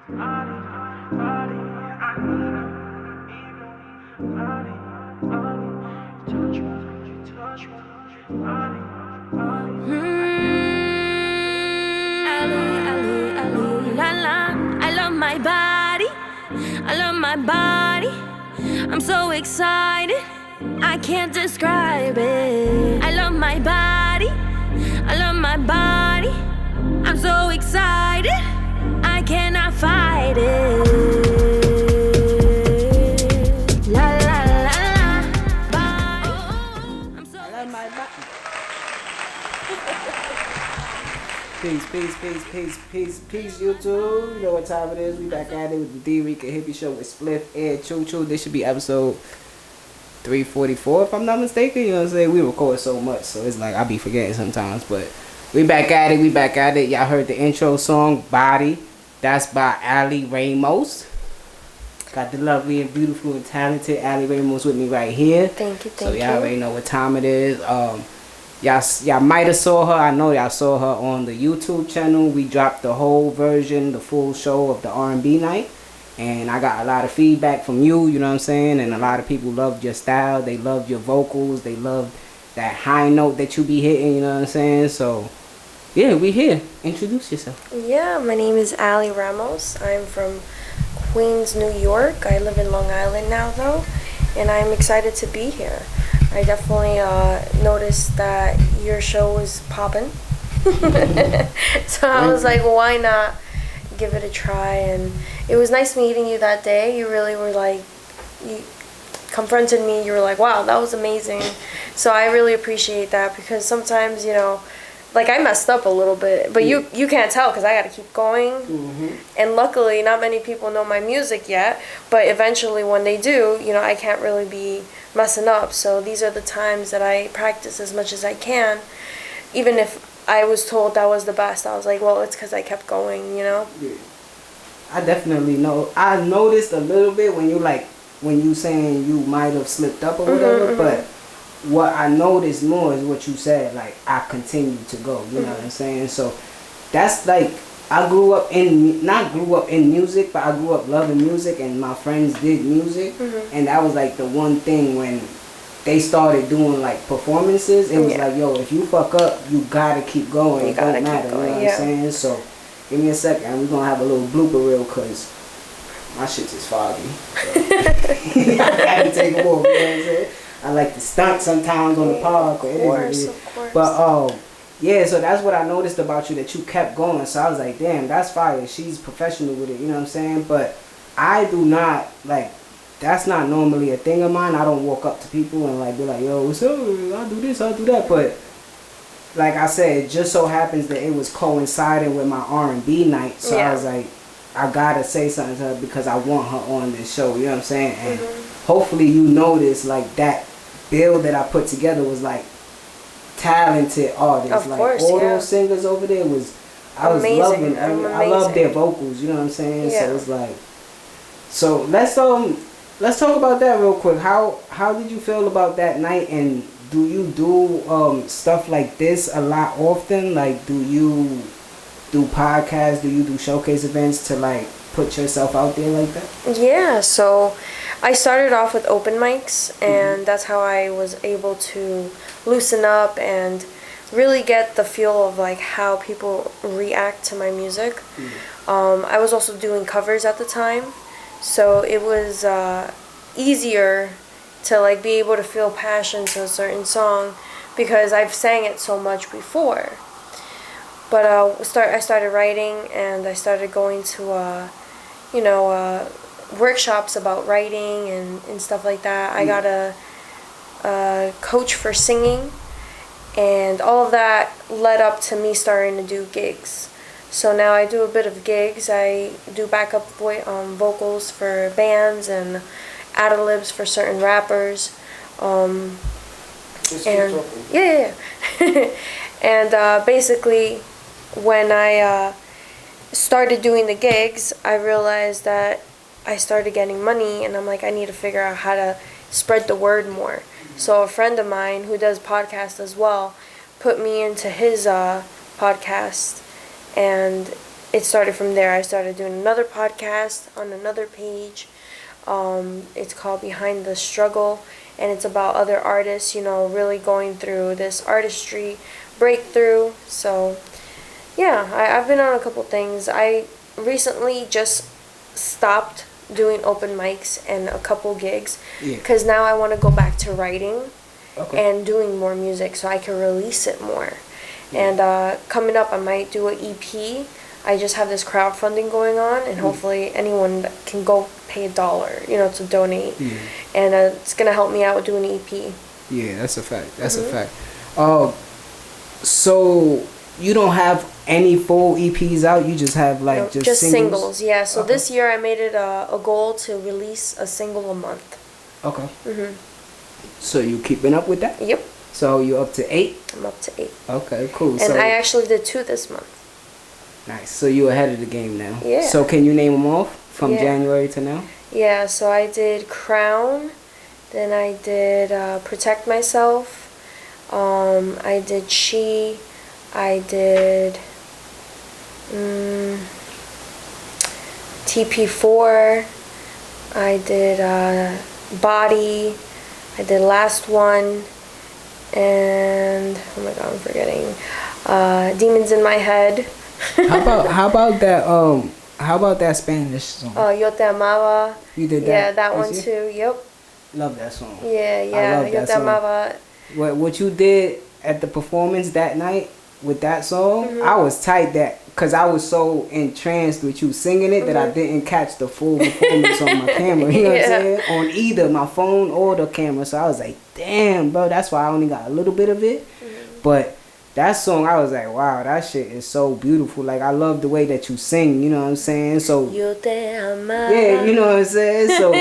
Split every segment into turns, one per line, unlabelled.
I love my body, I love my body. I'm so excited, I can't describe it. I love my body, I love my body. I'm so excited, I cannot fight it. La la la la, body. I'm so
I love my body. Peace, YouTube. You know what time it is. We back at it with the Dricanhippie show with Spliff And Chun Chun. This should be episode 344, if I'm not mistaken. You know what I'm saying? We record so much, so it's like I be forgetting sometimes. But we back at it. Y'all heard the intro song, Body. That's by Ally Ramos. Got the lovely and beautiful and talented Ally Ramos with me right here.
Thank you.
So y'all already know what time it is. Y'all might have saw her. I know y'all saw her on the YouTube channel. We dropped the whole version, the full show of the R&B night. And I got a lot of feedback from you, you know what I'm saying? And a lot of people loved your style. They loved your vocals. They loved that high note that you be hitting, you know what I'm saying? So, yeah, we here. Introduce yourself.
Yeah, my name is Ally Ramos. I'm from Queens, New York. I live in Long Island now, though. And I'm excited to be here. I definitely noticed that your show was popping. So I was like, why not give it a try? And it was nice meeting you that day. You really were like, you confronted me. You were like, wow, that was amazing. So I really appreciate that, because sometimes, you know, like I messed up a little bit, but you can't tell because I got to keep going. And luckily, not many people know my music yet, but eventually when they do, you know, I can't really be messing up. So these are the times that I practice as much as I can. Even if I was told that was the best, I was like, well, it's because I kept going, you know?
Yeah. I definitely know. I noticed a little bit when you saying you might have slipped up or whatever, but what I noticed more is what you said, like, I continue to go, you know what I'm saying? So that's like, not grew up in music, but I grew up loving music, and my friends did music, and that was like the one thing when they started doing like performances, it was like, yo, if you fuck up, you gotta keep going. It don't matter, you know what I'm saying? So give me a second, and we're gonna have a little blooper reel, cause my shit is foggy. So. I gotta take a walk, you know what I'm saying? I like to stunt sometimes on the pod, but
Of course.
But yeah, so that's what I noticed about you, that you kept going. So I was like, damn, that's fire. She's professional with it, you know what I'm saying? But I do not, like, that's not normally a thing of mine. I don't walk up to people and like be like, yo, what's up? I'll do this, I'll do that. But like I said, it just so happens that it was coinciding with my R&B night. So I was like, I gotta say something to her because I want her on this show, you know what I'm saying? And hopefully you notice, like, that build that I put together was like talented artists.
Of
like
course,
all those singers over there was
amazing.
I love their vocals, you know what I'm saying? So it's like, so let's talk about that real quick. How did you feel about that night, and do you do stuff like this a lot often? Like, do you do podcasts? Do you do showcase events to like put yourself out there like that?
Yeah, so I started off with open mics, and that's how I was able to loosen up and really get the feel of like how people react to my music. I was also doing covers at the time, so it was easier to like be able to feel passion to a certain song because I've sang it so much before. But I started writing, and I started going to workshops about writing and stuff like that. I got a coach for singing, and all of that led up to me starting to do gigs. So now I do a bit of gigs. I do backup vocals for bands and ad-libs for certain rappers. And and basically when I started doing the gigs, I realized that I started getting money, and I'm like, I need to figure out how to spread the word more. So a friend of mine who does podcasts as well put me into his podcast, and it started from there. I started doing another podcast on another page. It's called Behind the Struggle, and it's about other artists, you know, really going through this artistry breakthrough. So, yeah, I've been on a couple things. I recently just stopped doing open mics and a couple gigs because now I want to go back to writing and doing more music so I can release it more. And coming up, I might do an EP. I just have this crowdfunding going on, and hopefully anyone can go pay $1, you know, to donate. And it's going to help me out with doing an EP.
Yeah, that's a fact. That's a fact. So you don't have any full EPs out? You just have like just singles?
Yeah. So this year I made it a goal to release a single a month.
Okay. So you keeping up with that?
Yep.
So you're up to 8?
I'm up to 8.
Okay, cool.
And I actually did 2 this month.
Nice. So you're ahead of the game now.
Yeah.
So can you name them off from January to now?
Yeah. So I did Crown. Then I did Protect Myself. I did She. I did TP4. I did Body. I did Last One. And oh my god, I'm forgetting. Demons in My Head.
How about that Spanish song?
Yo Te Amaba.
You did that?
Yeah, that one too. Yep.
Love that song.
Yeah. Yo Te Amaba.
What you did at the performance that night with that song, I was tight because I was so entranced with you singing it that I didn't catch the full performance on my camera. You know what I'm saying? On either my phone or the camera. So I was like, damn, bro. That's why I only got a little bit of it. But that song, I was like, wow, that shit is so beautiful. Like, I love the way that you sing. You know what I'm saying? So
Yo Te Amaba.
yeah, you know what I'm saying? So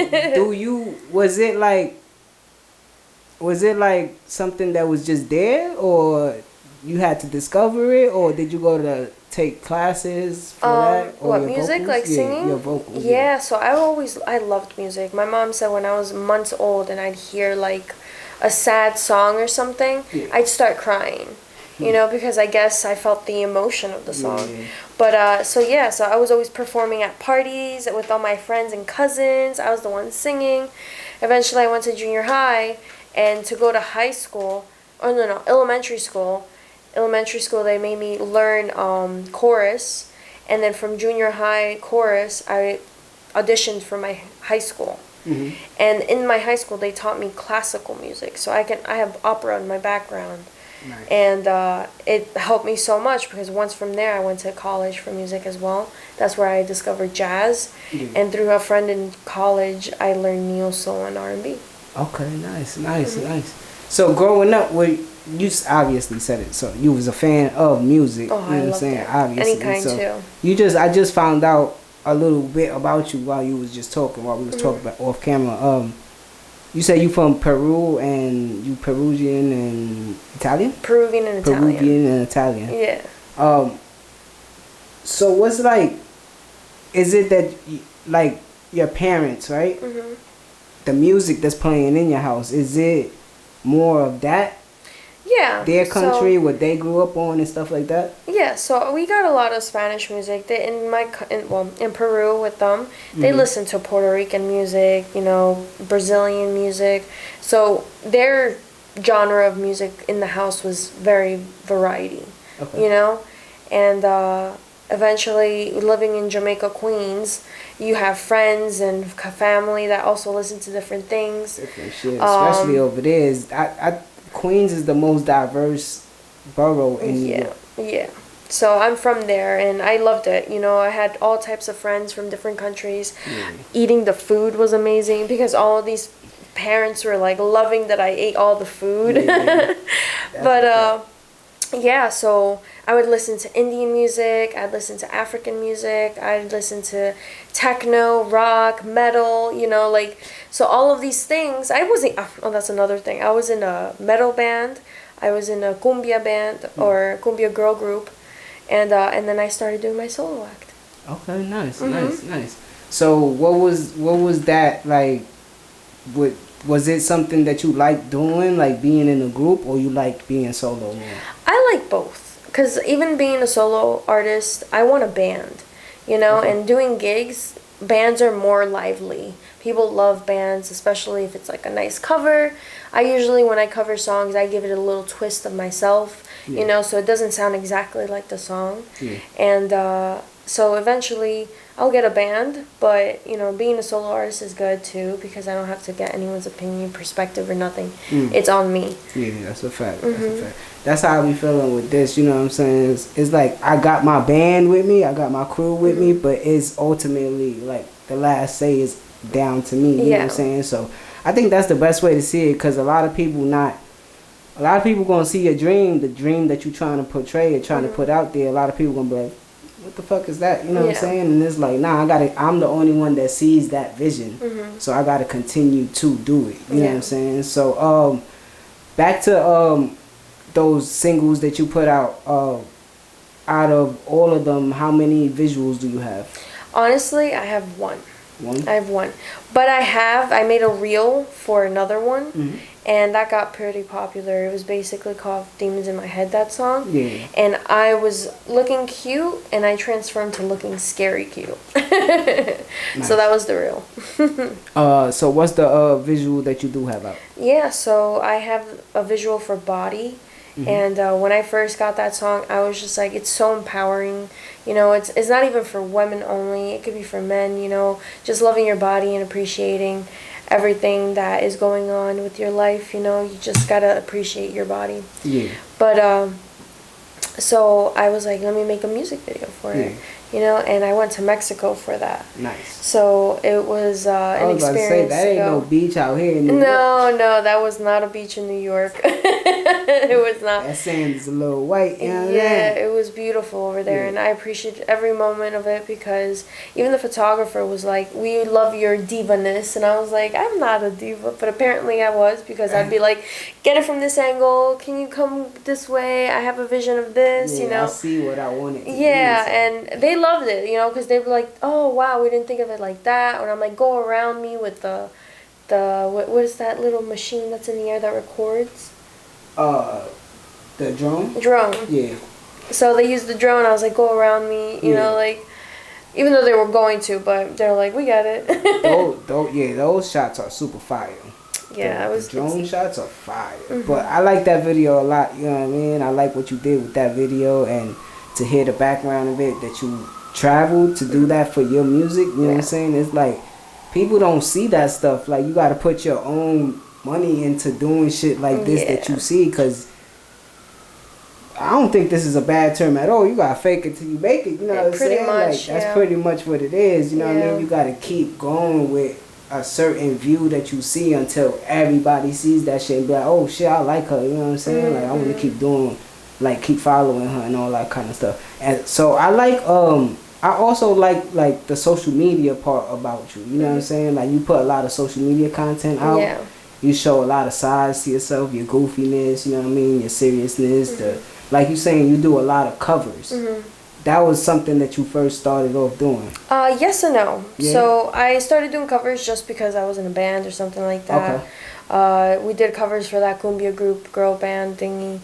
was it like something that was just there, or you had to discover it, or did you go to take classes for that? Or
what,
your
music,
vocals?
like singing?
Your vocals.
Yeah, so I loved music. My mom said when I was months old and I'd hear like a sad song or something, I'd start crying. You know, because I guess I felt the emotion of the song. But so I was always performing at parties with all my friends and cousins. I was the one singing. Eventually I went to junior high, and to go to high school, elementary school, they made me learn chorus. And then from junior high chorus, I auditioned for my high school. And in my high school, they taught me classical music. So I have opera in my background. Nice. And it helped me so much because once from there I went to college for music as well. That's where I discovered jazz. And through a friend in college, I learned neo soul and R&B. Okay,
nice. So growing up, you obviously said it. So you was a fan of music.
Oh,
you know what I'm saying?
It.
Obviously.
Any kind
so
too.
I just found out a little bit about you while you was just talking. While we was talking about off camera. You say you from Peru, and you Peruvian and Italian?
Peruvian and Italian. Yeah.
So what's like, is it that, like, your parents, right? The music that's playing in your house, is it more of that?
Yeah.
Their country, what they grew up on and stuff like that?
Yeah, so we got a lot of Spanish music. In Peru with them, they listen to Puerto Rican music, you know, Brazilian music. So their genre of music in the house was very variety, you know? And eventually, living in Jamaica, Queens, you have friends and family that also listen to different things.
Different shit, especially over there. Queens is the most diverse borough in New York.
Yeah. So I'm from there, and I loved it. You know, I had all types of friends from different countries. Eating the food was amazing because all of these parents were like loving that I ate all the food. But so I would listen to Indian music, I'd listen to African music, I'd listen to techno, rock, metal, you know, like, so all of these things. That's another thing. I was in a metal band, I was in a cumbia band or cumbia girl group, and then I started doing my solo act.
Okay, nice. So what was that like? Was it something that you liked doing, like being in a group, or you liked being solo more?
I like both. because even being a solo artist, I want a band, you know, and doing gigs, bands are more lively. People love bands, especially if it's like a nice cover. I usually, when I cover songs, I give it a little twist of myself, you know, so it doesn't sound exactly like the song. And so eventually I'll get a band, but, you know, being a solo artist is good too, because I don't have to get anyone's opinion, perspective, or nothing. It's on me.
Yeah, that's a fact. That's a fact. That's how I be feeling with this, you know what I'm saying? It's like I got my band with me, I got my crew with me, but it's ultimately like the last say is down to me, you know what I'm saying? So I think that's the best way to see it, because a lot of people gonna see your dream, the dream that you're trying to portray or trying to put out there. A lot of people gonna be like, what the fuck is that? You know what I'm saying? And it's like, nah, I'm the only one that sees that vision. So I gotta continue to do it. You know what I'm saying? So back to those singles that you put out, out of all of them, how many visuals do you have?
Honestly, I have one.
One?
I have one. But I made a reel for another one, and that got pretty popular. It was basically called Demons in My Head, that song.
Yeah.
And I was looking cute, and I transformed to looking scary cute. So that was the reel.
So what's the visual that you do have out?
Yeah, so I have a visual for Body. And when I first got that song, I was just like, it's so empowering. You know, it's not even for women only. It could be for men, you know, just loving your body and appreciating everything that is going on with your life. You know, you just got to appreciate your body. Yeah. But so I was like, let me make a music video for it. You know, and I went to Mexico for that. Nice. So it was an experience. I was about to say,
that ain't no beach out here in New York.
No, that was not a beach in New York. It was not.
That sand is a little white.
Yeah, it was beautiful over there, and I appreciated every moment of it, because even the photographer was like, we love your diva-ness, and I was like, I'm not a diva, but apparently I was, because I'd be like, get it from this angle, can you come this way, I have a vision of this, you know.
I see what I wanted to do.
And they loved it, you know, because they were like, oh wow, we didn't think of it like that. And I'm like, go around me with the what is that little machine that's in the air that records?
The drone?
Drone.
Yeah.
So they used the drone. I was like, go around me, you know, like, even though they were going to, but they're like, we got it.
those shots are super fire.
Yeah,
the drone shots are fire. But I like that video a lot, you know what I mean? I like what you did with that video, and to hear the background of it, that you traveled to do that for your music, you know what I'm saying? It's like, people don't see that stuff. Like, you got to put your own money into doing shit like this that you see, because I don't think this is a bad term at all. You got to fake it till you make it, you know what I'm saying? Like, that's pretty much what it is, you know what I mean? You got to keep going with a certain view that you see until everybody sees that shit and be like, oh shit, I like her, you know what I'm saying? Like, I want to keep doing, like, keep following her and all that kind of stuff. And so I like, I also like the social media part about you, you know what I'm saying? Like, you put a lot of social media content out. Yeah. You show a lot of sides to yourself, your goofiness, you know what I mean, your seriousness, like you saying, you do a lot of covers. That was something that you first started off doing?
Yes and no. Yeah. So I started doing covers just because I was in a band or something like that. Okay. We did covers for that cumbia group, girl band thingy.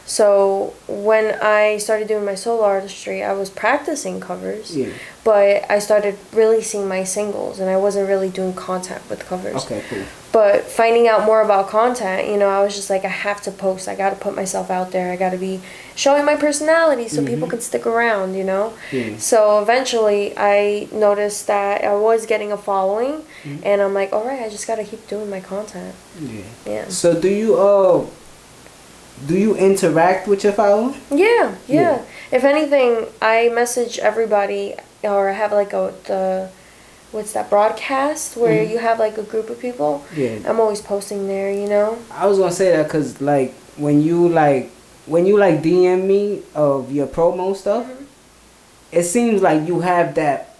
So when I started doing my solo artistry, I was practicing covers, but I started releasing my singles, and I wasn't really doing content with covers. Okay, cool. But finding out more about content, you know, I was just like, I have to post. I got to put myself out there. I got to be showing my personality so people can stick around, you know. So eventually I noticed that I was getting a following, and I'm like, all right, I just got to keep doing my content. Yeah. So
do you interact with your following?
Yeah. If anything, I message everybody, or I have like what's that, broadcast where you have like a group of people. Yeah. I'm always posting there, you know.
I was gonna say that because like when you DM me of your promo stuff, it seems like you have that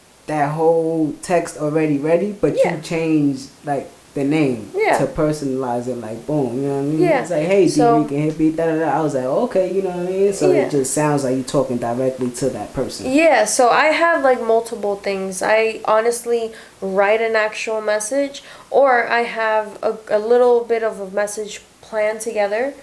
whole text already ready, but you change like the name to personalize it, like boom, you know what I mean? It's like, hey, Dricanhippie, I was like, okay, you know what I mean? So it just sounds like you're talking directly to that person.
Yeah, so I have like multiple things. I honestly write an actual message, or I have a little bit of a message plan together.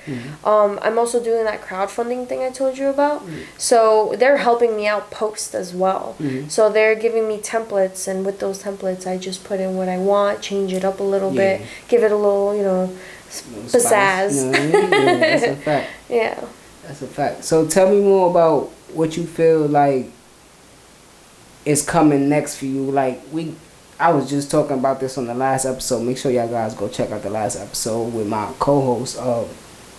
I'm also doing that crowdfunding thing I told you about.
Mm.
So they're helping me out post as well. So they're giving me templates, and with those templates, I just put in what I want, change it up a little bit, give it a little, you know, pizzazz.
You know what I mean? Yeah, that's a fact.
Yeah.
That's a fact. So tell me more about what you feel like is coming next for you. Like I was just talking about this on the last episode. Make sure y'all guys go check out the last episode with my co-host.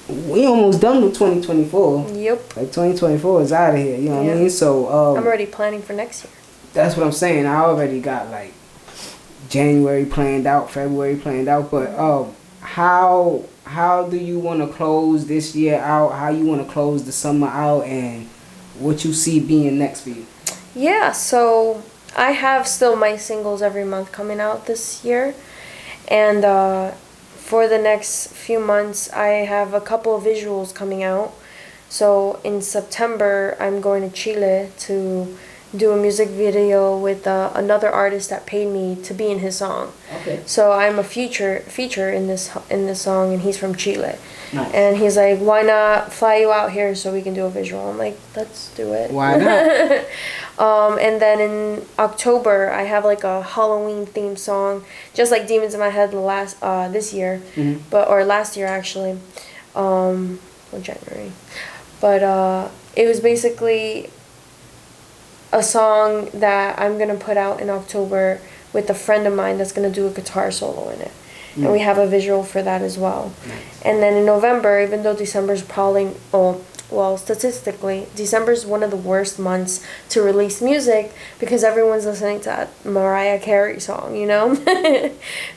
We almost done with 2024.
Yep.
Like 2024 is out of here. You know what I mean? So
I'm already planning for next year.
That's what I'm saying. I already got like January planned out, February planned out. But how do you want to close this year out? How you want to close the summer out, and what you see being next for you?
Yeah, so I have still my singles every month coming out this year. And for the next few months, I have a couple of visuals coming out. So in September, I'm going to Chile to do a music video with another artist that paid me to be in his song.
Okay.
So I'm a feature in this song, and he's from Chile.
Nice.
And he's like, why not fly you out here so we can do a visual? I'm like, let's do it.
Why not?
And then in October, I have like a Halloween themed song, just like Demons in My Head this year, or last year actually, or January. But it was basically a song that I'm gonna put out in October with a friend of mine that's gonna do a guitar solo in it. And we have a visual for that as well.
Nice.
And then in November, even though December's probably, well, statistically, December's one of the worst months to release music because everyone's listening to that Mariah Carey song, you know?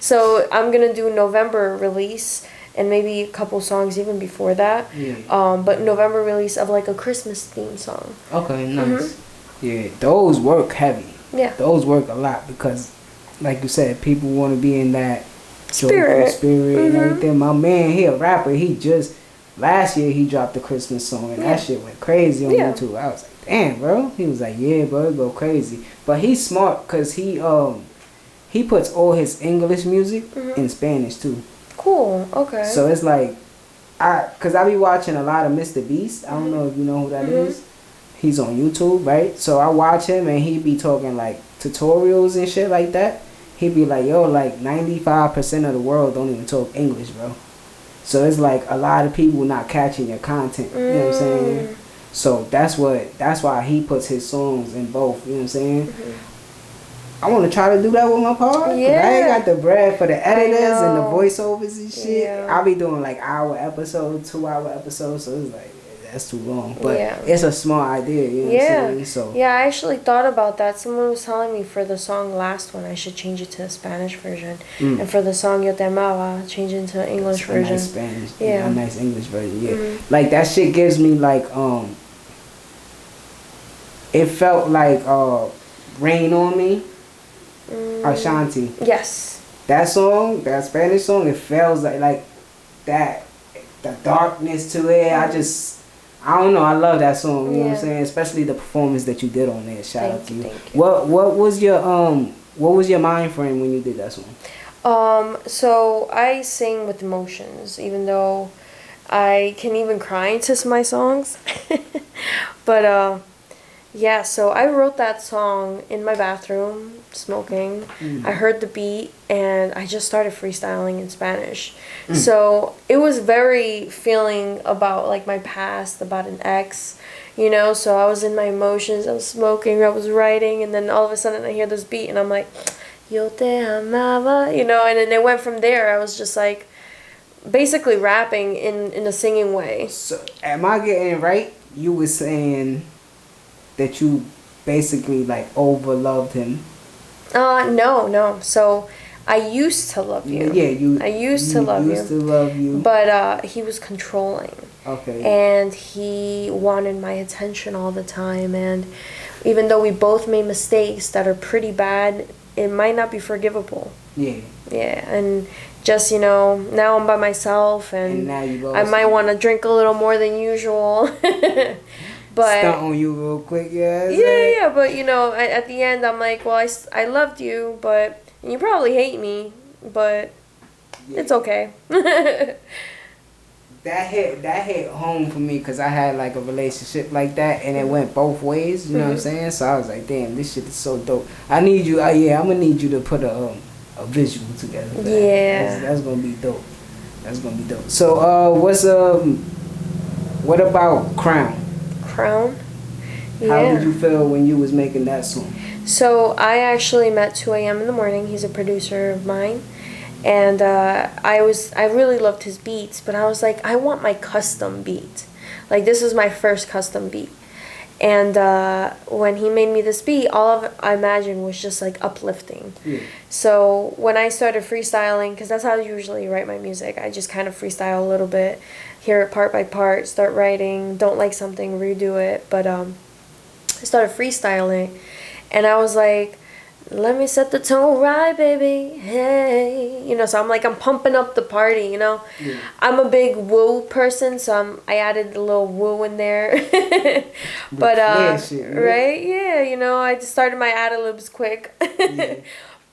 So I'm gonna do November release and maybe a couple songs even before that. But November release of like a Christmas theme song.
Okay, nice. Yeah, those work heavy.
Yeah.
Those work a lot because, like you said, people want to be in that
Spirit
and everything. My man, he a rapper. Last year he dropped the Christmas song, and that shit went crazy on YouTube. I was like, damn, bro. He was like, yeah, bro, it go crazy. But he's smart because he puts all his English music in Spanish too.
Cool. Okay.
So it's like, cause I be watching a lot of Mr. Beast. I don't know if you know who that is. He's on YouTube, right? So I watch him, and he be talking like tutorials and shit like that. He be like, yo, like 95% of the world don't even talk English, bro. So it's like a lot of people not catching your content. You know what I'm saying? So that's why he puts his songs in both. You know what I'm saying? I want to try to do that with my part.
Yeah.
I ain't got the bread for the editors and the voiceovers and shit.
Yeah.
I'll be doing like 2-hour episodes. So it's like, that's too long. But it's a smart idea. You know what I'm saying? So
yeah, I actually thought about that. Someone was telling me for the song last one, I should change it to a Spanish version. And for the song Yo Te Amaba, change it to an English version.
Nice Spanish.
Yeah.
A nice English version. Yeah. Like that shit gives me like it felt like Rain on Me. Ashanti.
Yes.
That song, that Spanish song, it feels like that, the darkness to it. I don't know, I love that song, you know what I'm saying? Especially the performance that you did on there. Shout out to you.
Thank you.
What was your mind frame when you did that song?
So I sing with emotions, even though I can even cry into my songs. But yeah, so I wrote that song in my bathroom, smoking. I heard the beat, and I just started freestyling in Spanish. So it was very feeling about like my past, about an ex, you know. So I was in my emotions, I was smoking, I was writing, and then all of a sudden I hear this beat, and I'm like, Yo te amaba, you know. And then it went from there. I was just like basically rapping in a singing way.
So am I getting it right? You were saying that you basically like overloved him.
No. So I used to love you.
Yeah,
I used to love you. But he was controlling.
Okay.
And he wanted my attention all the time. And even though we both made mistakes that are pretty bad, it might not be forgivable.
Yeah.
Yeah, and just, you know, now I'm by myself, and
now you
I might want to drink a little more than usual. But
stunt on you real quick,
yeah. But you know, at the end, I'm like, well, I loved you, but you probably hate me, but it's okay.
that hit home for me because I had like a relationship like that, and it went both ways. You know what I'm saying? So I was like, damn, this shit is so dope. I need you. Yeah, I'm gonna need you to put a visual together. For
Yeah,
that's gonna be dope. That's gonna be dope. So what about Crown?
Crown.
How
Yeah.
did you feel when you was making that song?
So I actually met 2 a.m. in the morning. He's a producer of mine. And I really loved his beats, but I was like, I want my custom beat. Like, this is my first custom beat. And when he made me this beat, all of it I imagined was just like uplifting.
Yeah.
So when I started freestyling, because that's how I usually write my music, I just kind of freestyle a little bit, hear it part by part, start writing, don't like something, redo it. But I started freestyling, and I was like, let me set the tone right, baby, hey. You know, so I'm pumping up the party, you know.
Yeah.
I'm a big woo person, so I added a little woo in there. But,
shit,
right? Yeah, you know, I just started my ad-libs quick.
Yeah.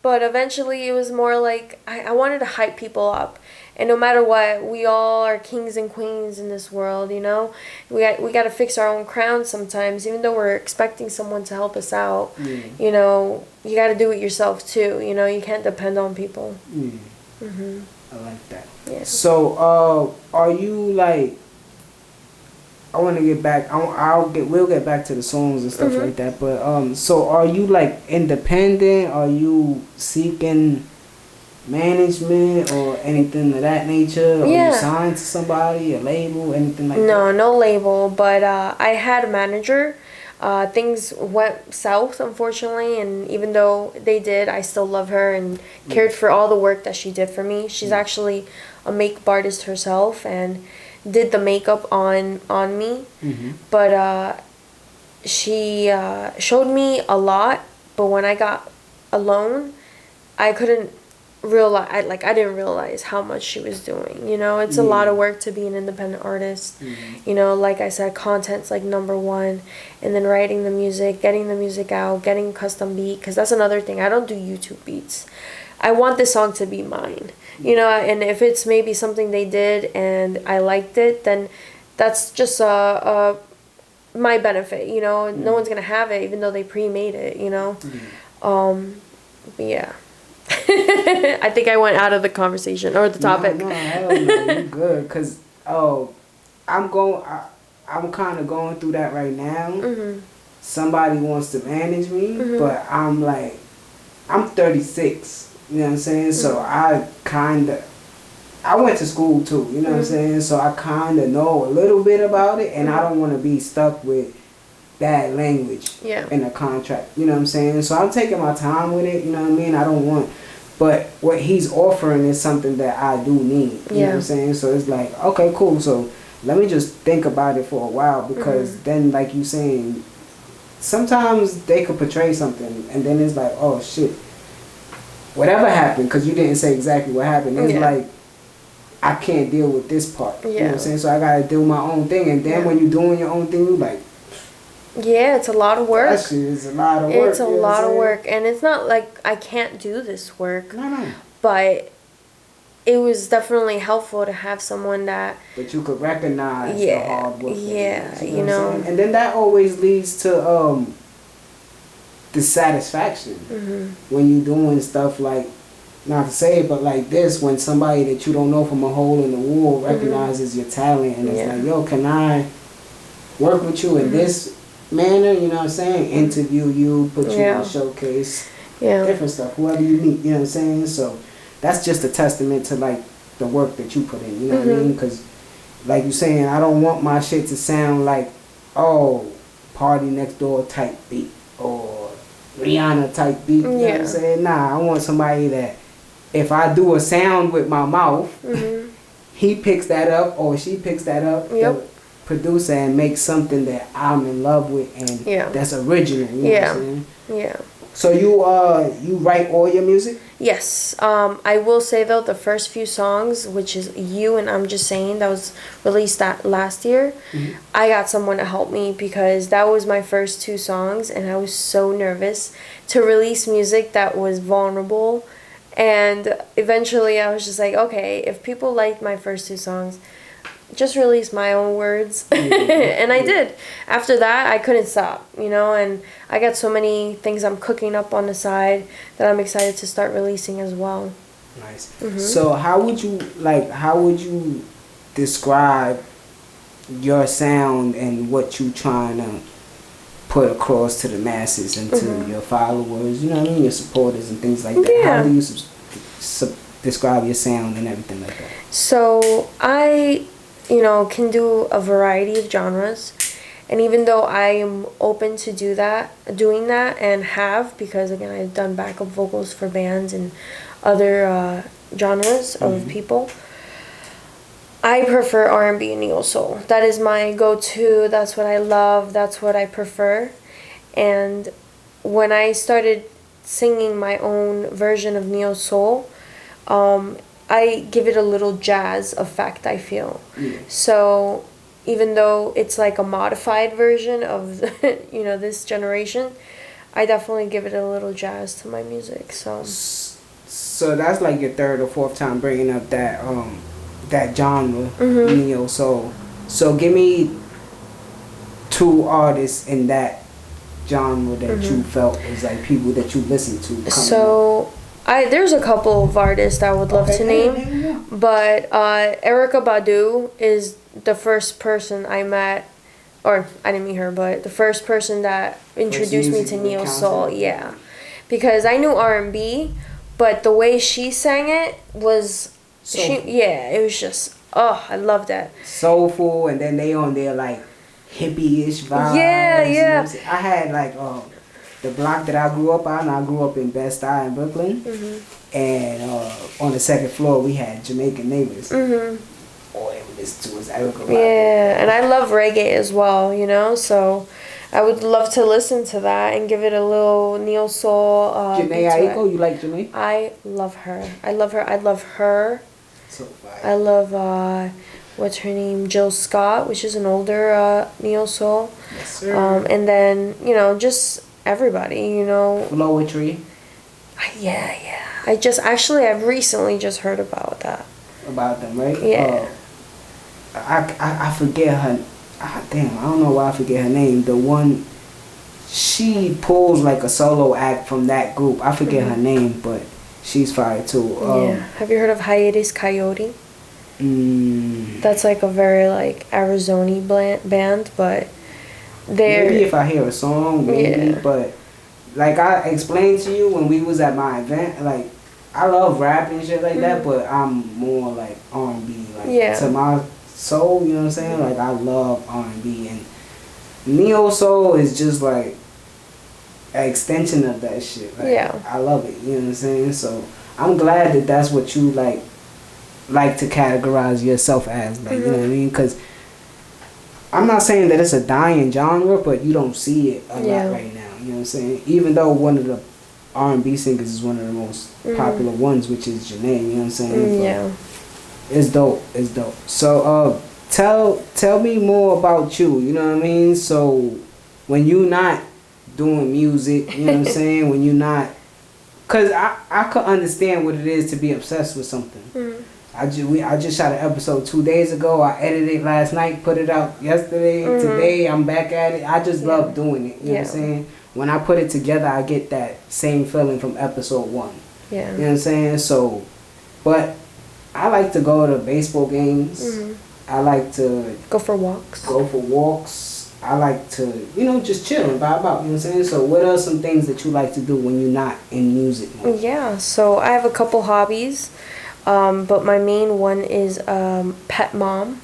But eventually it was more like, I wanted to hype people up. And no matter what, we all are kings and queens in this world, you know? We got to fix our own crowns sometimes, even though we're expecting someone to help us out.
Yeah.
You know, you got to do it yourself too, you know? You can't depend on people.
Yeah.
Mm-hmm.
I like that.
Yeah.
So, are you like? I want to get back. We'll get back to the songs and stuff like that. But so are you like independent? Are you seeking management or anything of that nature? Are you signed to somebody, a label, anything like that?
No label. But I had a manager. Things went south, unfortunately, and even though they did, I still love her and cared for all the work that she did for me. She's actually a makeup artist herself and did the makeup on me. But she showed me a lot, but when I got alone, I couldn't realize, I didn't realize how much she was doing. You know, it's a lot of work to be an independent artist. You know, like I said, content's like number one, and then writing the music, getting the music out, getting a custom beat, because that's another thing. I don't do YouTube beats. I want this song to be mine, you know, and if it's maybe something they did and I liked it, then that's just my benefit, you know. No one's gonna have it, even though they pre-made it, you know. But yeah. I think I went out of the conversation or the topic.
No, hell no, you good. Cause I'm kind of going through that right now. Somebody wants to manage me, but I'm 36. You know what I'm saying? So I went to school too. You know what I'm saying? So I kind of know a little bit about it, and I don't want to be stuck with bad language in a contract. You know what I'm saying? So I'm taking my time with it. You know what I mean? I don't want. But what he's offering is something that I do need. You know what I'm saying? So it's like, okay, cool. So let me just think about it for a while, because then, like you saying, sometimes they could portray something and then it's like, oh shit, whatever happened, because you didn't say exactly what happened. It's like, I can't deal with this part. You know what I'm saying? So I gotta do my own thing. And then when you're doing your own thing, you like,
yeah, it's a lot of work.
That shit is a lot of work.
It's a lot of work. And it's not like I can't do this work.
No.
But it was definitely helpful to have someone that
you could recognize the hard work.
Yeah, you know.
And then that always leads to the satisfaction when you're doing stuff like, not to say it, but like this, when somebody that you don't know from a hole in the wall recognizes your talent and it's like, yo, can I work with you in this manner? You know what I'm saying? Interview you, put you in a showcase, different stuff, whoever you meet, you know what I'm saying? So that's just a testament to like the work that you put in, you know what I mean? Because like you're saying, I don't want my shit to sound like, oh, Party Next Door type beat or Rihanna type beat, you know what I'm saying? Nah, I want somebody that if I do a sound with my mouth, he picks that up or she picks that up, the producer, and makes something that I'm in love with and that's original, you know what I'm saying?
Yeah.
So you write all your music?
Yes. I will say though, the first few songs, which is You and I'm Just Saying, that was released that last year, I got someone to help me because that was my first 2 songs and I was so nervous to release music that was vulnerable. And eventually I was just like, okay, if people liked my first 2 songs, just release my own words. And I did. After that, I couldn't stop, you know, and I got so many things I'm cooking up on the side that I'm excited to start releasing as well.
Nice. So how would you describe your sound and what you trying to put across to the masses and to your followers, you know what I mean, your supporters and things like that?
Yeah.
How do you describe your sound and everything like that?
So I, you know, can do a variety of genres, and even though I am open to doing that and have, because again I've done backup vocals for bands and other genres of people, I prefer R&B and neo soul. That is my go-to. That's what I love. That's what I prefer. And when I started singing my own version of neo soul, I give it a little jazz effect, I feel. So even though it's like a modified version of you know, this generation, I definitely give it a little jazz to my music. So
that's like your third or fourth time bringing up that that genre, neo soul. So give me 2 artists in that genre that you felt was like people that you listened to.
So there's a couple of artists I would love to name, but Erykah Badu is the first person I met, or I didn't meet her, but the first person that introduced me to neo soul. Yeah, because I knew R&B, but the way she sang it was. It was just, I love that.
Soulful, and then they on their like hippie-ish vibes.
Yeah.
You know, I had like the block that I grew up on. I grew up in Bed-Stuy in Brooklyn, and on the second floor we had Jamaican neighbors. Boy, we listened to us Erykah Badu.
Yeah, and I love reggae as well, you know, so I would love to listen to that and give it a little neo soul.
Janae Aiko, you like Janae?
I love her. I love her.
So fire.
I love what's her name, Jill Scott, which is an older neo soul.
Yes, sir.
And then, you know, just everybody, you know.
Flowetry.
Yeah. I've recently just heard about that.
About them, right?
Yeah.
I forget her. Damn, I don't know why I forget her name. The one, she pulls like a solo act from that group. I forget her name, but she's fire too.
Have you heard of Hiatus Coyote? That's like a very like Arizona band, but they're...
Maybe if I hear a song, maybe, but like I explained to you when we was at my event, like I love rap and shit like that, but I'm more like R&B, like to my soul, you know what I'm saying? Like I love R&B, and neo soul is just like an extension of that shit. Like, I love it, you know what I'm saying? So I'm glad that that's what you like to categorize yourself as, like, you know what I mean? Because I'm not saying that it's a dying genre, but you don't see it a lot right now, you know what I'm saying? Even though one of the R&B singers is one of the most popular ones, which is Janae, you know what I'm saying? It's dope. So tell me more about you, you know what I mean? So when you not doing music, you know what I'm saying? When you not, cause I could understand what it is to be obsessed with something. I just shot an episode 2 days ago. I edited it last night, put it out yesterday. Today I'm back at it. I just love doing it. You know what I'm saying? When I put it together, I get that same feeling from episode 1. You know what I'm saying? So, but I like to go to baseball games. I like to
go for walks.
I like to, you know, just chill and vibe out, you know what I'm saying? So what are some things that you like to do when you're not in music mode?
Yeah, so I have a couple hobbies, but my main one is pet mom.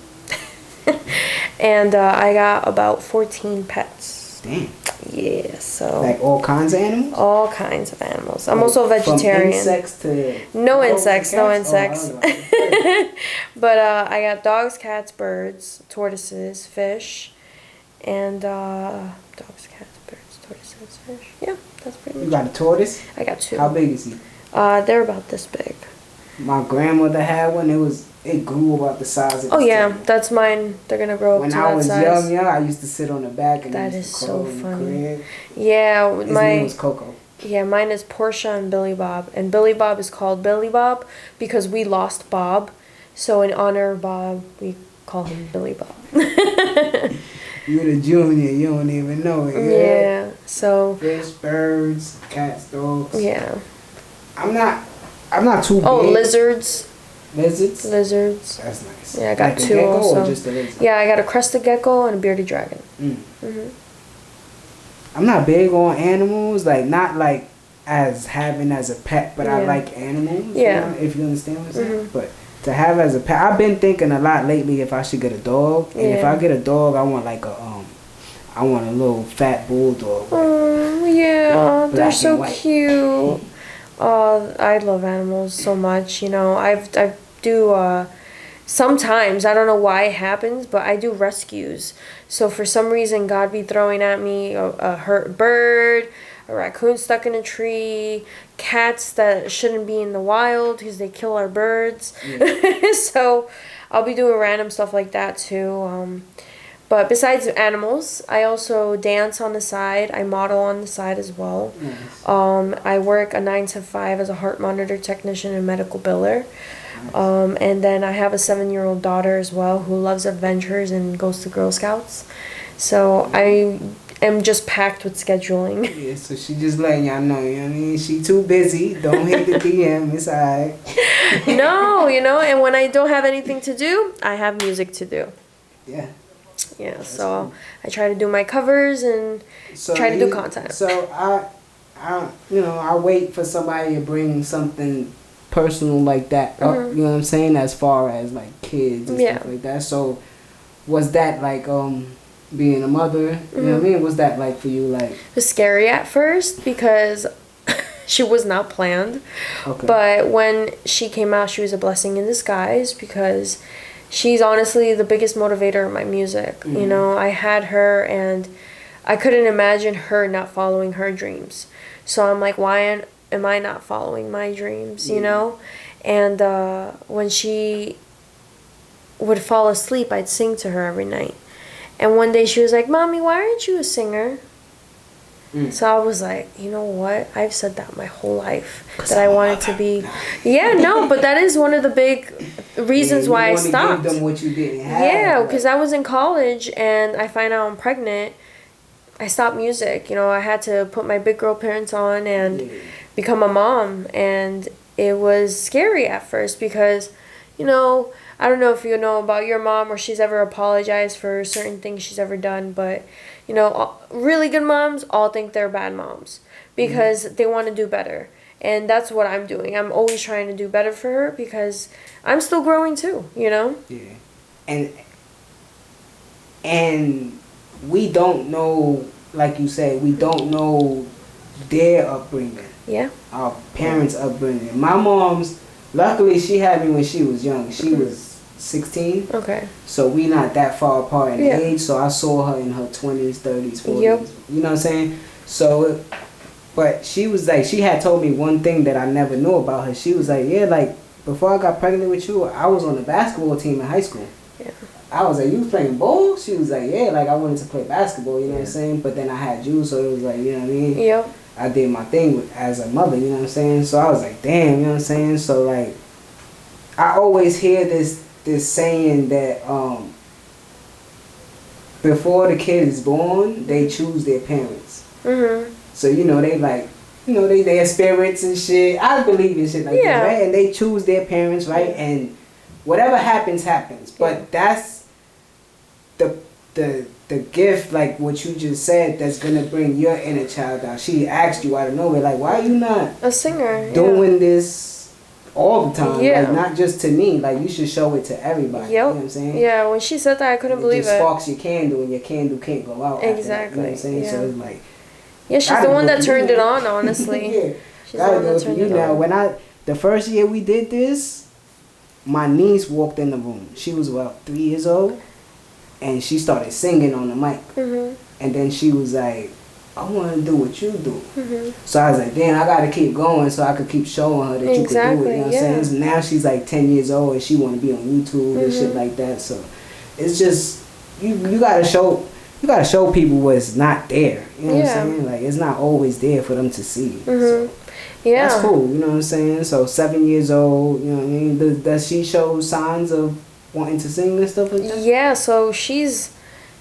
And I got about 14 pets.
Damn.
Yeah, so...
Like all kinds of animals?
All kinds of animals. I'm also a vegetarian.
From insects to...
No insects.
Oh,
but I got dogs, cats, birds, tortoises, fish, and dogs, cats, birds, tortoises, fish. Yeah, that's pretty much.
You got a tortoise?
I got 2.
How big is he?
They're about this big.
My grandmother had one. It grew about the size of this table.
That's mine. They're gonna grow up to that size.
When I was young, I used to sit on the back and
that
I
is
used to
so
in
funny.
the crib.
Yeah,
His name was Coco.
Yeah, mine is Portia and Billy Bob, and Billy Bob is called Billy Bob because we lost Bob, so in honor of Bob, we call him Billy Bob.
You're the junior, you don't even know it.
Yeah, so.
Fish, birds, cats, dogs.
Yeah.
I'm not too big.
Oh, lizards.
Lizards?
Lizards.
That's nice.
Yeah, I got
like
two
a gecko
also.
Or just a lizard?
Yeah, I got a crested gecko and a bearded dragon.
I'm not big on animals, like not like as having as a pet, but I like animals.
Yeah.
You know, if you understand what I'm saying. But to have as a pet, I've been thinking a lot lately if I should get a dog. And if I get a dog, I want like I want a little fat bulldog.
Oh, yeah, they're so cute. I love animals so much. You know, I do. Sometimes, I don't know why it happens, but I do rescues. So for some reason, God be throwing at me a hurt bird, a raccoon stuck in a tree, cats that shouldn't be in the wild because they kill our birds. Yeah. So I'll be doing random stuff like that too. But besides animals, I also dance on the side. I model on the side as well. Nice. I work a 9 to 5 as a heart monitor technician and medical biller. And then I have a 7-year-old daughter as well who loves adventures and goes to Girl Scouts. So I am just packed with scheduling.
Yeah, so she just letting y'all know, you know what I mean? She too busy. Don't hit the DM. It's alright.
No, you know, and when I don't have anything to do, I have music to do.
Yeah.
Yeah, that's so cool. I try to do my covers and try to do content.
So I wait for somebody to bring something personal like that up, you know what I'm saying, as far as like kids and stuff like that. So was that like being a mother, you know what I mean, was that like for you like
it was scary at first because she was not planned. Okay. But when she came out, she was a blessing in disguise because she's honestly the biggest motivator of my music. You know, I had her and I couldn't imagine her not following her dreams. So I'm like, why am I not following my dreams, you know? And when she would fall asleep, I'd sing to her every night. And one day she was like, Mommy, why aren't you a singer? So I was like, you know what? I've said that my whole life, that I wanted to be. Yeah, no, but that is one of the big reasons why I stopped.
Give them what you didn't have.
Yeah, because I was in college and I find out I'm pregnant. I stopped music. You know, I had to put my big girl pants on and become a mom. And it was scary at first because, you know, I don't know if you know about your mom or she's ever apologized for certain things she's ever done, but, you know, really good moms all think they're bad moms because they want to do better. And that's what I'm doing. I'm always trying to do better for her because I'm still growing too, you know?
Yeah. And we don't know, like you said, we don't know their upbringing. Yeah. Our parents' upbringing. My mom's, luckily she had me when she was young. She was 16. Okay. So we not that far apart in age. So I saw her in her 20s, 30s, 40s. Yep. You know what I'm saying? So, but she was like, she had told me one thing that I never knew about her. She was like, yeah, like, before I got pregnant with you, I was on the basketball team in high school. Yeah. I was like, you was playing ball? She was like, yeah, like I wanted to play basketball, you know what I'm saying? But then I had you, so it was like, you know what I mean? Yep. I did my thing as a mother, you know what I'm saying? So I was like, damn, you know what I'm saying? So like, I always hear this saying that before the kid is born, they choose their parents. So, you know, they like, you know, their spirits and shit. I believe in shit like that, right? And they choose their parents, right? And whatever happens, happens. But that's the gift, like what you just said, that's gonna bring your inner child out. She asked you out of nowhere, like, why are you not
a singer
doing this all the time? Like, not just to me, like, you should show it to everybody. You know what I'm saying?
Yeah, when she said that, I couldn't believe it.
It just sparks your candle, and your candle can't go out.
Exactly.
You know what I'm saying? So it's like,
yeah, she's the one that turned it on, honestly. Yeah. She's the one that turned it on.
When the first year we did this, my niece walked in the room. She was about 3 years old, and she started singing on the mic. And then she was like, I want to do what you do. So I was like, damn, I got to keep going so I could keep showing her that you could do it. You know what I'm saying? So now she's like 10 years old and she want to be on YouTube and shit like that. So it's just, you got to show people what's not there. You know what I'm saying? Like, it's not always there for them to see. So that's cool. You know what I'm saying? So 7 years old, you know what I mean? Does she show signs of wanting to sing and stuff like that?
Yeah, so she's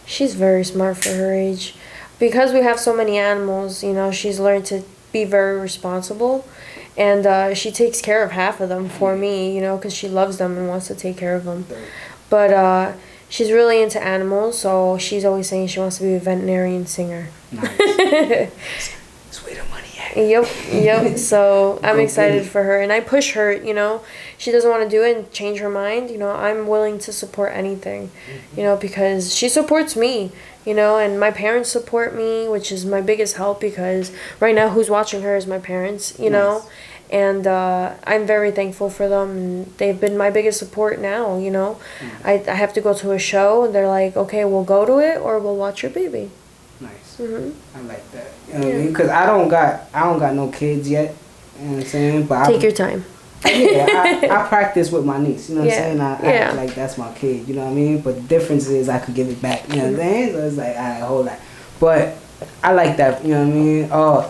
very smart for her age. Because we have so many animals, you know, she's learned to be very responsible. And she takes care of half of them for me, you know, because she loves them and wants to take care of them. But she's really into animals, so she's always saying she wants to be a veterinarian singer.
Nice. That's where the money at.
Yep. So I'm excited for her, and I push her. You know, she doesn't want to do it and change her mind. You know, I'm willing to support anything. You know, because she supports me. You know, and my parents support me, which is my biggest help because right now who's watching her is my parents. You know, and I'm very thankful for them. And they've been my biggest support now. You know, I have to go to a show, and they're like, okay, we'll go to it or we'll watch your baby.
Nice.
Mm-hmm.
I like that. You know what I mean? Because I don't got no kids yet. You know what I'm saying? But
Take your time.
I practice with my niece. You know what I'm saying? I
Yeah.
act like that's my kid. You know what I mean? But the difference is I could give it back. You know what I'm saying? So it's like, all right, hold on. But I like that. You know what I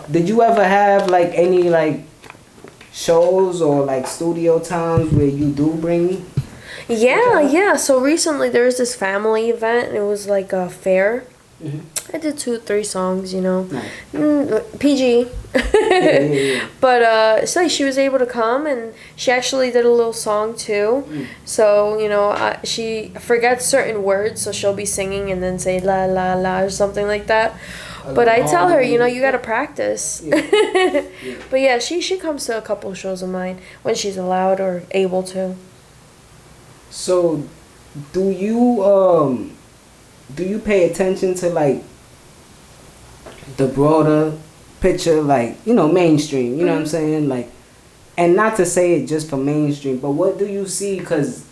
mean? Did you ever have like any like shows or like studio times where you do bring?
Yeah. So recently there was this family event. And it was like a fair. I did 2-3 songs, you know.
Nice.
PG.
Yeah.
But so she was able to come, and she actually did a little song too. So, you know, she forgets certain words, so she'll be singing and then say la la la or something like that. But I tell her, you know, you gotta practice. But yeah, she comes to a couple shows of mine when she's allowed or able to.
So, do you pay attention to like the broader picture, like, you know, mainstream, you know what I'm saying, like, and not to say it just for mainstream, but what do you see? Because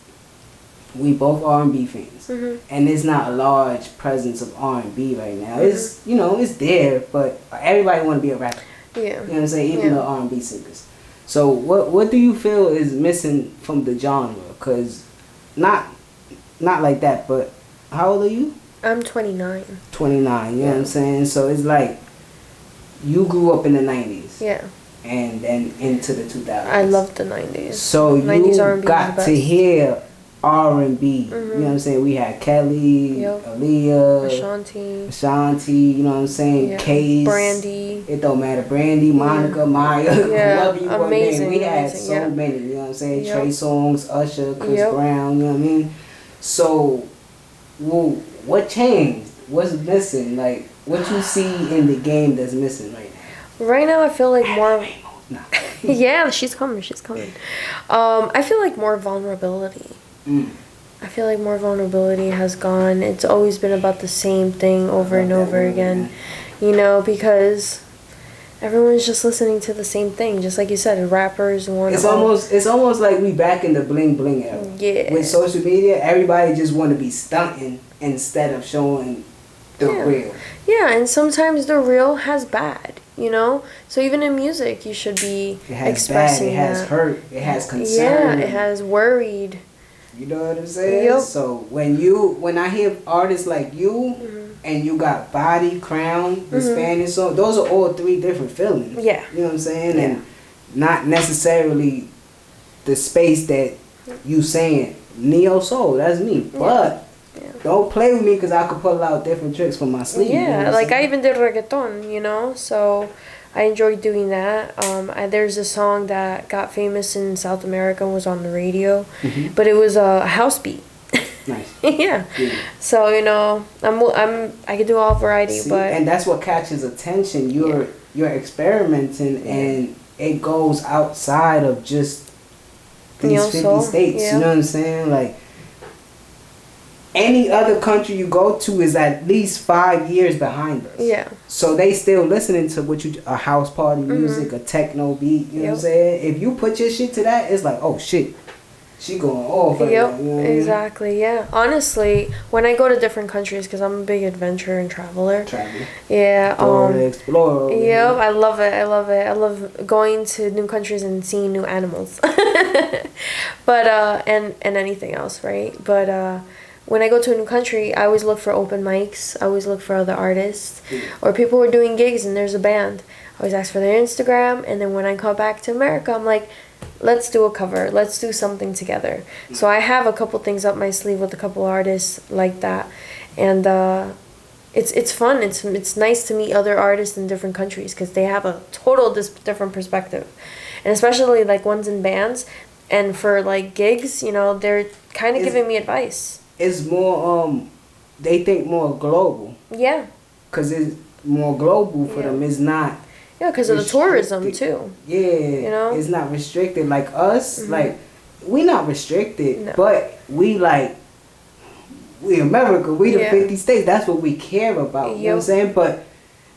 we both R&B fans, and there's not a large presence of R&B right now. It's, you know, it's there, but everybody want to be a rapper.
Yeah.
You know what I'm saying? Even the R&B singers. So what do you feel is missing from the genre? Because not like that, but how old are you?
I'm 29.
29, you know what I'm saying? So it's like you grew up in the 90s.
Yeah.
And then into the 2000s.
I loved the 90s.
So
90s
you
R&B
got to hear R&B. You know what I'm saying? We had Kelly, Aaliyah, Ashanti, you know what I'm saying?
Yeah.
Case.
Brandy.
It don't matter. Brandy, Monica, Maya, whoever you want to name. We had so many, you know what I'm saying? Trey Songz, Usher, Chris Brown, you know what I mean? So, what changed? What's missing? Like, what you see in the game that's missing right now?
Right now, I feel like more. Yeah, she's coming. I feel like more vulnerability. I feel like more vulnerability has gone. It's always been about the same thing over and over again, you know, because everyone's just listening to the same thing. Just like you said, rappers want.
It's almost like we back in the bling bling era.
Yeah.
With social media, everybody just want to be stunting instead of showing the real.
Yeah, and sometimes the real has bad, you know? So even in music, you should be expressing
bad, it has hurt, it has concern.
Yeah, it has worried.
You know what I'm saying? So when I hear artists like you and you got Body, Crown, the Spanish song, those are all 3 different feelings.
Yeah.
You know what I'm saying? And not necessarily the space that you saying neo soul, that's me. But don't play with me because I could pull out different tricks from my sleeve.
Yeah,
you know
like I even did reggaeton, you know, so I enjoyed doing that. There's a song that got famous in South America and was on the radio, but it was a house beat.
Nice.
Yeah. So, you know, I could do all variety. But
and that's what catches attention. You're experimenting, and it goes outside of just these 50 states. You know what I'm saying? Like, any other country you go to is at least 5 years behind us.
Yeah.
So they still listening to a house party music, a techno beat. You know what I'm saying? If you put your shit to that, it's like, oh shit, she going off. Right now, you know what
exactly. I mean? Yeah. Honestly, when I go to different countries, because I'm a big adventurer and traveler. Yeah.
Explorer.
Yep. I love it. I love going to new countries and seeing new animals. But and anything else, right? But when I go to a new country, I always look for open mics. I always look for other artists or people who are doing gigs and there's a band. I always ask for their Instagram, and then when I come back to America, I'm like, let's do a cover. Let's do something together. So I have a couple things up my sleeve with a couple artists like that, and it's fun. It's nice to meet other artists in different countries because they have a total different perspective, and especially like ones in bands, and for like gigs, you know, they're kind of giving me advice.
It's more they think more global.
Yeah.
Cause it's more global for them. It's not.
Yeah, because of the tourism too.
Yeah,
you know,
it's not restricted like us. Like we not restricted,
no.
but we like we America. We the 50 states. That's what we care about. You know what I'm saying? But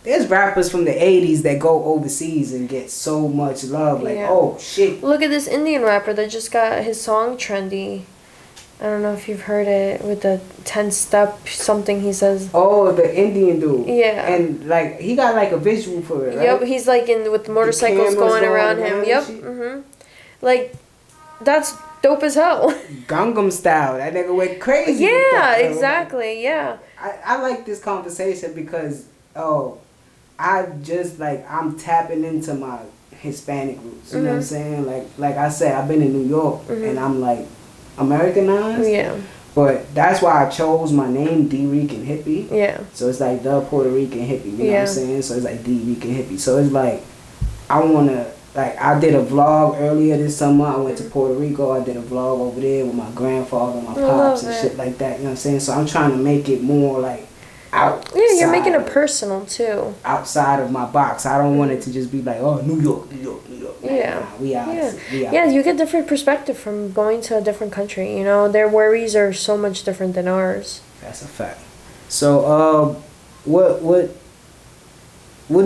there's rappers from the 80s that go overseas and get so much love. Like, oh shit.
Look at this Indian rapper that just got his song trendy. I don't know if you've heard it with the 10-step something he says. Oh,
the Indian dude.
Yeah.
And like he got like a visual for it, right?
Yep, he's like in with motorcycles going around him. Yep. Like that's dope as hell.
Gangnam Style. That nigga went crazy.
Yeah, exactly. Yeah.
I like this conversation because I just like I'm tapping into my Hispanic roots. You know what I'm saying? Like I said, I've been in New York and I'm like Americanized.
Yeah.
But that's why I chose my name, Dricanhippie.
Yeah.
So it's like the Puerto Rican hippie, you know what I'm saying? So it's like Dricanhippie. So it's like I wanna I did a vlog earlier this summer. I went to Puerto Rico. I did a vlog over there with my grandfather, my pops and shit like that. You know what I'm saying? So I'm trying to make it more like outside.
Yeah, you're making it personal too.
Outside of my box. I don't want it to just be like, oh, New York, New York, New York.
Yeah.
Nah, we out.
Yeah, you get different perspective from going to a different country. You know, their worries are so much different than ours.
That's a fact. So, what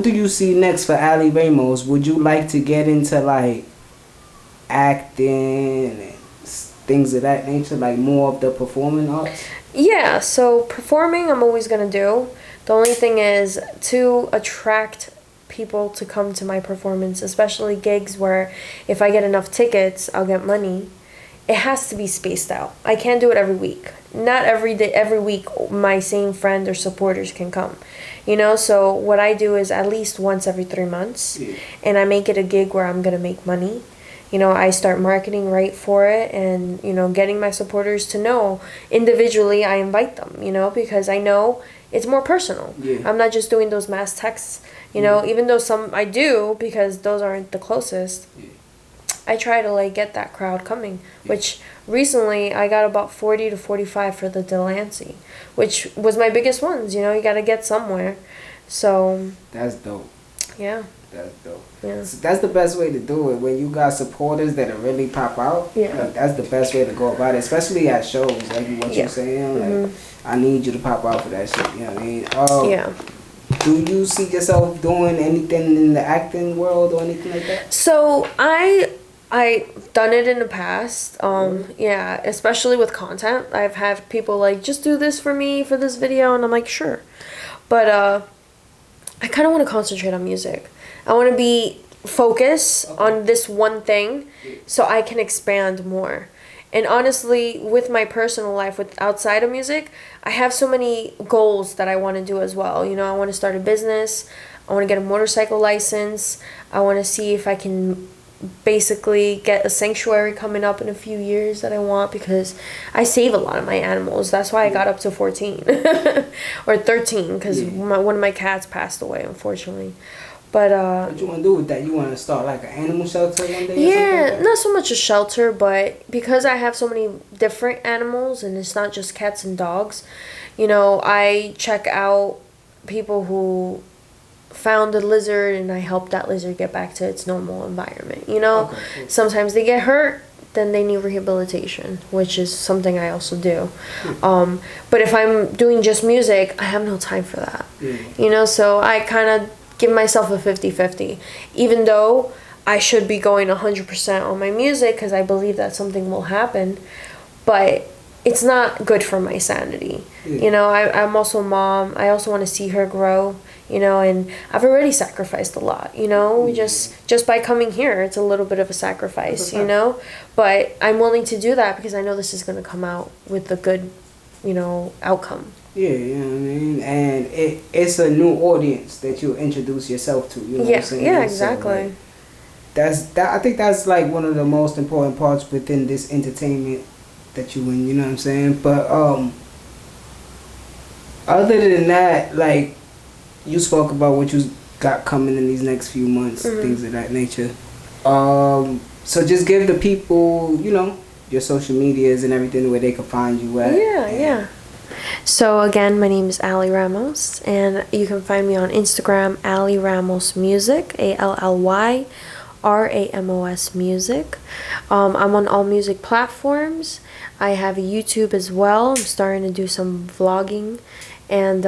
do you see next for Ally Ramos? Would you like to get into like acting and things of that nature, like more of the performing arts?
Yeah, so performing I'm always gonna do. The only thing is to attract people to come to my performance, especially gigs where if I get enough tickets, I'll get money. It has to be spaced out. I can't do it every week. Not every day, every week my same friend or supporters can come. You know, so what I do is at least once every 3 months, and I make it a gig where I'm going to make money. You know, I start marketing right for it and, you know, getting my supporters to know individually. I invite them, you know, because I know it's more personal. I'm not just doing those mass texts, you know, even though some I do because those aren't the closest. I try to like get that crowd coming, which recently I got about 40 to 45 for the Delancey, which was my biggest ones. You know, you got to get somewhere. So
that's dope.
Yeah.
That's dope.
Yeah.
So that's the best way to do it. When you got supporters that really pop out, like, that's the best way to go about it, especially at shows. Like what you're saying, like I need you to pop out for that shit. You know what I mean? Do you see yourself doing anything in the acting world or anything like that? So
I've done it in the past. Yeah, especially with content. I've had people like, just do this for me for this video, and I'm like, sure. But I kind of want to concentrate on music. I want to be focused on this one thing so I can expand more. And honestly, with my personal life, with outside of music, I have so many goals that I want to do as well. You know, I want to start a business. I want to get a motorcycle license. I want to see if I can basically get a sanctuary coming up in a few years that I want, because I save a lot of my animals. That's why I got up to 14 or 13, because one of my cats passed away, unfortunately. But
what you want to do with that? You want to start like an animal shelter one day?
Yeah, not so much a shelter, but because I have so many different animals and it's not just cats and dogs, you know, I check out people who found a lizard and I help that lizard get back to its normal environment. You know, sometimes they get hurt, then they need rehabilitation, which is something I also do. But if I'm doing just music, I have no time for that. You know, so I kind of give myself a 50-50, even though I should be going 100% on my music because I believe that something will happen, but it's not good for my sanity. You know, I'm also a mom. I also want to see her grow, you know, and I've already sacrificed a lot, you know, just by coming here, it's a little bit of a sacrifice, you know, but I'm willing to do that because I know this is going to come out with a good, you know, outcome.
Yeah, you know what I mean? And it's a new audience that you introduce yourself to, you know what I'm saying?
Yeah, exactly.
I think that's like one of the most important parts within this entertainment that you in. You know what I'm saying? But other than that, like you spoke about what you got coming in these next few months, things of that nature. So just give the people, you know, your social medias and everything where they can find you at.
Yeah. So again, my name is Ally Ramos, and you can find me on Instagram, Ally Ramos Music, ALLY RAMOS Music. I'm on all music platforms. I have a YouTube as well. I'm starting to do some vlogging, and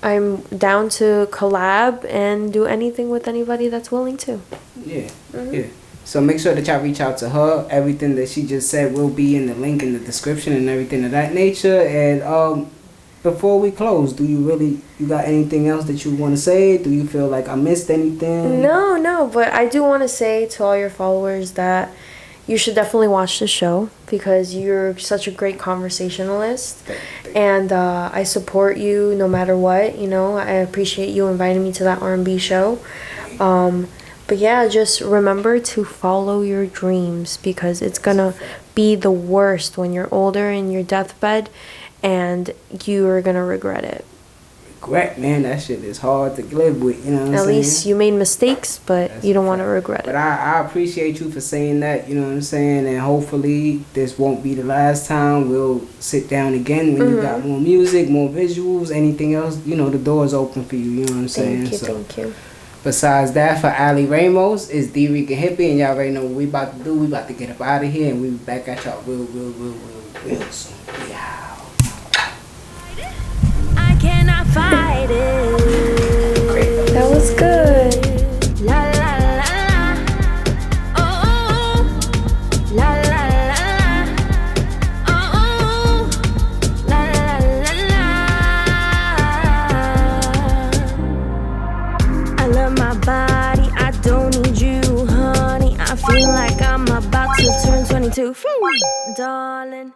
I'm down to collab and do anything with anybody that's willing to.
Yeah. So make sure that y'all reach out to her. Everything that she just said will be in the link in the description and everything of that nature. And before we close, you got anything else that you want to say? Do you feel like I missed anything?
No, but I do want to say to all your followers that you should definitely watch the show because you're such a great conversationalist. And I support you no matter what. You know, I appreciate you inviting me to that R&B show. But yeah, just remember to follow your dreams because it's gonna be the worst when you're older in your deathbed and you are gonna regret it.
Regret, man, that shit is hard to live with, you know what I'm saying?
At least you made mistakes, but you don't want to regret it.
But I appreciate you for saying that, you know what I'm saying? And hopefully this won't be the last time. We'll sit down again when you got more music, more visuals, anything else, you know, the door's open for you, you know what I'm saying?
Thank you.
Besides that, for Ally Ramos, it's Dricanhippie, and y'all already know what we about to do. We about to get up out of here, and we be back at y'all real soon. Yeah.
I cannot fight it.
Great. That was good.
La la la la. Oh, la la la la. Oh, la la la la. I love my body. I don't need you, honey. I feel like I'm about to turn 22. Darling.